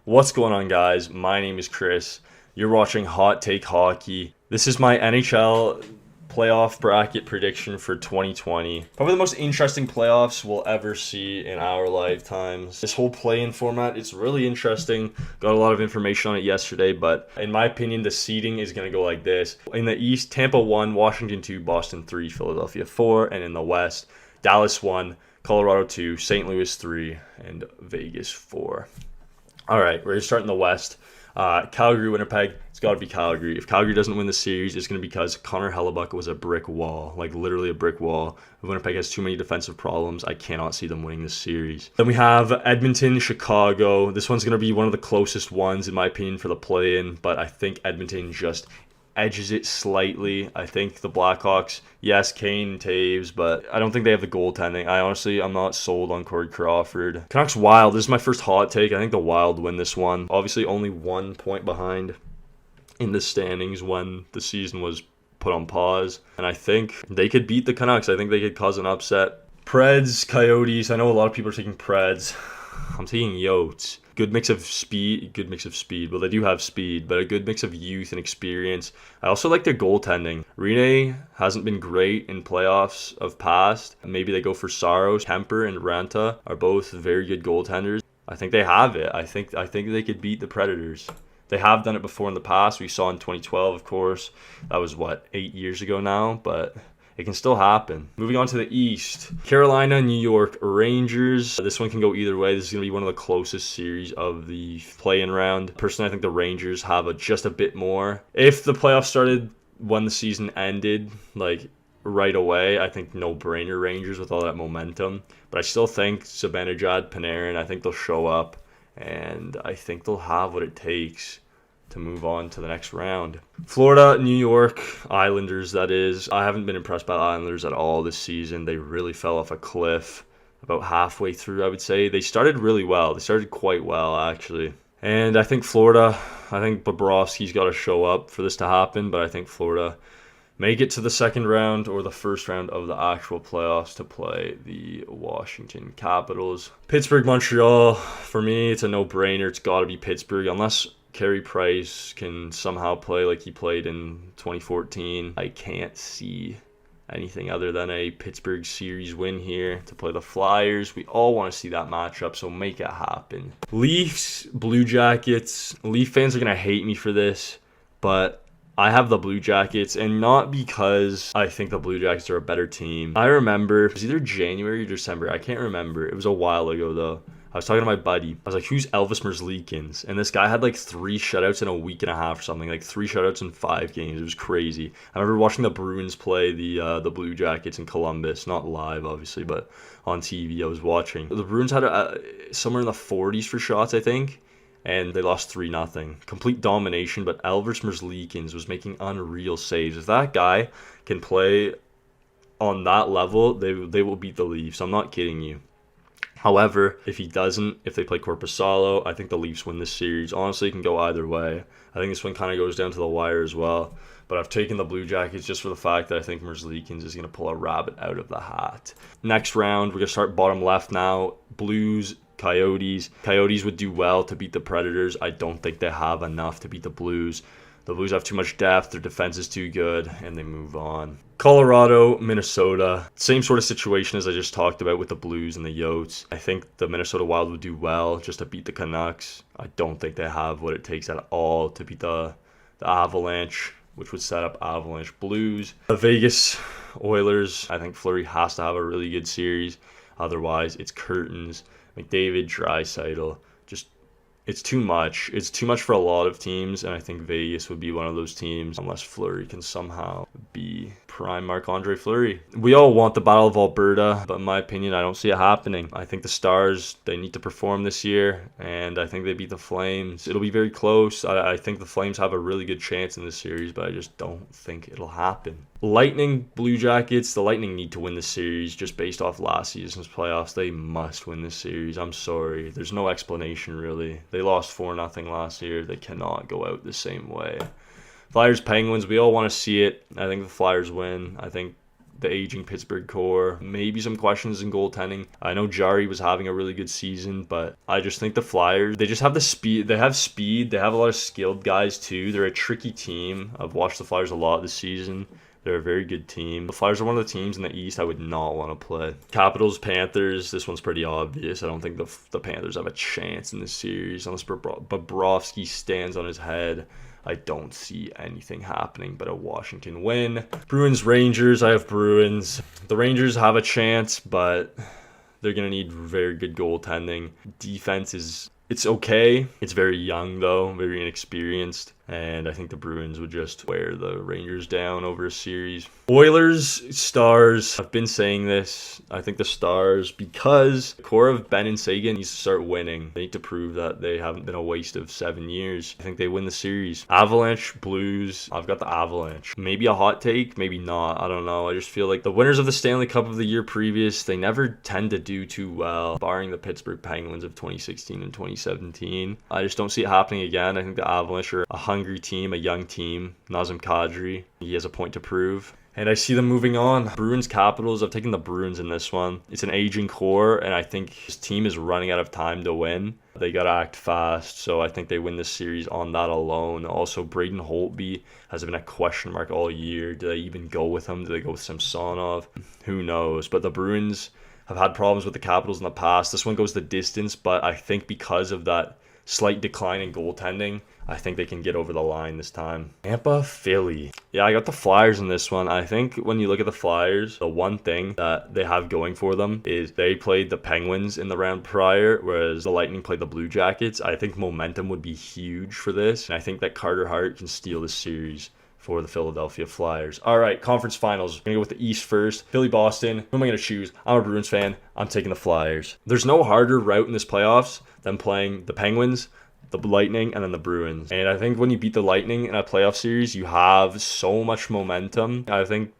What's going on, guys? My name is Chris. You're watching Hot Take Hockey. This is my NHL playoff bracket prediction for 2020. Probably the most interesting playoffs we'll ever see in our lifetimes. This whole play-in format, it's really interesting. Got a lot of information on it yesterday, but in my opinion, the seeding is going to go like this. In the East, Tampa 1, Washington 2, Boston 3, Philadelphia 4, and in the West, Dallas 1, Colorado 2, St. Louis 3, and Vegas 4. All right, we're going to start in the West. Calgary, Winnipeg, it's got to be Calgary. If Calgary doesn't win the series, it's going to be because Connor Hellebuyck was a brick wall, like literally a brick wall. If Winnipeg has too many defensive problems, I cannot see them winning this series. Then we have Edmonton, Chicago. This one's going to be one of the closest ones, in my opinion, for the play-in, but I think Edmonton just edges it slightly. I think the Blackhawks, yes, Kane and Taves, but I don't think they have the goaltending. I'm not sold on Corey Crawford. Canucks Wild, this is my first hot take. I think the Wild win this one. Obviously only 1 point behind in the standings when the season was put on pause. And I think they could beat the Canucks. I think they could cause an upset. Preds, Coyotes, I know a lot of people are taking Preds. I'm taking Yotes. Good mix of speed. Well, they do have speed, but a good mix of youth and experience. I also like their goaltending. Rene hasn't been great in playoffs of past. Maybe they go for Saros. Kemper and Ranta are both very good goaltenders. I think they have it. I think they could beat the Predators. They have done it before in the past. We saw in 2012, of course. That was, 8 years ago now? But it can still happen. Moving on to the East. Carolina, New York, Rangers. This one can go either way. This is going to be one of the closest series of the play-in round. Personally, I think the Rangers have just a bit more. If the playoffs started when the season ended, right away, I think no-brainer Rangers with all that momentum. But I still think Zibanejad, Panarin, I think they'll show up. And I think they'll have what it takes to move on to the next round. Florida, New York, Islanders, that is. I haven't been impressed by the Islanders at all this season. They really fell off a cliff about halfway through, I would say. They started really well. They started quite well, actually. And I think Florida, Bobrovsky's got to show up for this to happen, but I think Florida may get to the second round or the first round of the actual playoffs to play the Washington Capitals. Pittsburgh, Montreal, for me, it's a no-brainer. It's got to be Pittsburgh, unless Carey Price can somehow play like he played in 2014. I can't see anything other than a Pittsburgh series win here to play the Flyers. We all want to see that matchup, so make it happen. Leafs, Blue Jackets. Leaf fans are going to hate me for this, but I have the Blue Jackets, and not because I think the Blue Jackets are a better team. I remember, it was either January or December. I can't remember. It was a while ago, though. I was talking to my buddy. I was like, who's Elvis Merzlikins? And this guy had 3 shutouts in a week and a half or something. 3 shutouts in 5 games. It was crazy. I remember watching the Bruins play the Blue Jackets in Columbus. Not live, obviously, but on TV I was watching. The Bruins had somewhere in the 40s for shots, I think. And they lost 3-0. Complete domination, but Elvis Merzlikins was making unreal saves. If that guy can play on that level, they will beat the Leafs. I'm not kidding you. However, if he doesn't, if they play Korpisalo, I think the Leafs win this series. Honestly, it can go either way. I think this one kind of goes down to the wire as well. But I've taken the Blue Jackets just for the fact that I think Merzlikins is going to pull a rabbit out of the hat. Next round, we're going to start bottom left now. Blues, Coyotes. Coyotes would do well to beat the Predators. I don't think they have enough to beat the Blues. The Blues have too much depth, their defense is too good, and they move on. Colorado, Minnesota. Same sort of situation as I just talked about with the Blues and the Yotes. I think the Minnesota Wild would do well just to beat the Canucks. I don't think they have what it takes at all to beat the Avalanche, which would set up Avalanche Blues. The Vegas Oilers, I think Fleury has to have a really good series. Otherwise, it's curtains. McDavid, Draisaitl, it's too much. It's too much for a lot of teams, and I think Vegas would be one of those teams unless Fleury can somehow be prime Marc-Andre Fleury. We all want the Battle of Alberta, but in my opinion, I don't see it happening. I think the Stars, they need to perform this year, and I think they beat the Flames. It'll be very close. I think the Flames have a really good chance in this series, but I just don't think it'll happen. Lightning, Blue Jackets. The Lightning need to win this series just based off last season's playoffs. They must win this series. I'm sorry. There's no explanation, really. They lost 4-0 last year. They cannot go out the same way. Flyers, Penguins. We all want to see it. I think the Flyers win. I think the aging Pittsburgh core. Maybe some questions in goaltending. I know Jari was having a really good season, but I just think the Flyers, they just have the speed. They have speed. They have a lot of skilled guys too. They're a tricky team. I've watched the Flyers a lot this season. They're a very good team. The Flyers are one of the teams in the East I would not want to play. Capitals, Panthers, this one's pretty obvious. I don't think the Panthers have a chance in this series. Unless Bobrovsky stands on his head, I don't see anything happening but a Washington win. Bruins, Rangers, I have Bruins. The Rangers have a chance, but they're going to need very good goaltending. Defense it's okay. It's very young, though, very inexperienced. And I think the Bruins would just wear the Rangers down over a series. Oilers, Stars. I've been saying this. I think the Stars, because the core of Ben and Sagan needs to start winning. They need to prove that they haven't been a waste of 7 years. I think they win the series. Avalanche, Blues. I've got the Avalanche. Maybe a hot take, maybe not. I don't know. I just feel like the winners of the Stanley Cup of the year previous, they never tend to do too well, barring the Pittsburgh Penguins of 2016 and 2017. I just don't see it happening again. I think the Avalanche are a hungry team, a young team. Nazem Kadri, he has a point to prove. And I see them moving on. Bruins, Capitals, I've taken the Bruins in this one. It's an aging core, and I think his team is running out of time to win. They got to act fast, so I think they win this series on that alone. Also, Braden Holtby has been a question mark all year. Do they even go with him? Do they go with Samsonov? Who knows? But the Bruins have had problems with the Capitals in the past. This one goes the distance, but I think because of that slight decline in goaltending, I think they can get over the line this time. Tampa, Philly. Yeah, I got the Flyers in this one. I think when you look at the Flyers, the one thing that they have going for them is they played the Penguins in the round prior, whereas the Lightning played the Blue Jackets. I think momentum would be huge for this, and I think that Carter Hart can steal this series for the Philadelphia Flyers. All right, conference finals. We're going to go with the East first. Philly, Boston. Who am I going to choose? I'm a Bruins fan. I'm taking the Flyers. There's no harder route in this playoffs than playing the Penguins, the Lightning, and then the Bruins. And I think when you beat the Lightning in a playoff series, you have so much momentum. I think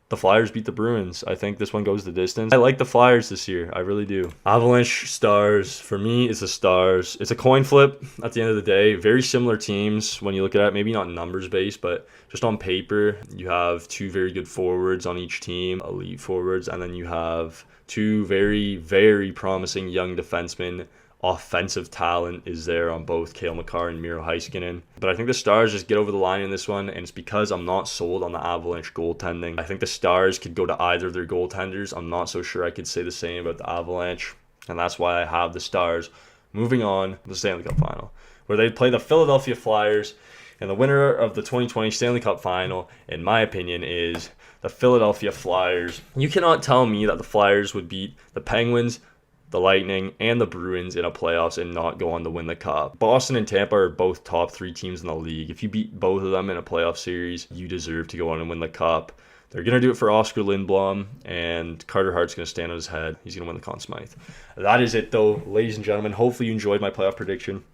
the Flyers beat the Bruins. I think this one goes the distance. I like the Flyers this year. I really do. Avalanche, Stars. For me, it's the Stars. It's a coin flip at the end of the day. Very similar teams when you look at it. Maybe not numbers based, but just on paper, you have two very good forwards on each team, elite forwards, and then you have two very, very promising young defensemen. Offensive talent is there on both Cale Makar and Miro Heiskanen. But I think the Stars just get over the line in this one, and it's because I'm not sold on the Avalanche goaltending. I think the Stars could go to either of their goaltenders. I'm not so sure I could say the same about the Avalanche, and that's why I have the Stars moving on to the Stanley Cup Final, where they play the Philadelphia Flyers, and the winner of the 2020 Stanley Cup Final, in my opinion, is the Philadelphia Flyers. You cannot tell me that the Flyers would beat the Penguins, the Lightning, and the Bruins in a playoffs and not go on to win the Cup. Boston and Tampa are both top 3 teams in the league. If you beat both of them in a playoff series, you deserve to go on and win the Cup. They're going to do it for Oscar Lindblom, and Carter Hart's going to stand on his head. He's going to win the Conn Smythe. That is it, though, ladies and gentlemen. Hopefully you enjoyed my playoff prediction.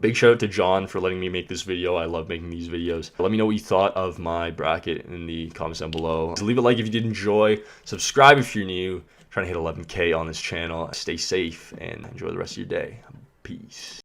Big shout out to John for letting me make this video. I love making these videos. Let me know what you thought of my bracket in the comments down below. So leave a like if you did enjoy. Subscribe if you're new. Trying to hit 11K on this channel. Stay safe and enjoy the rest of your day. Peace.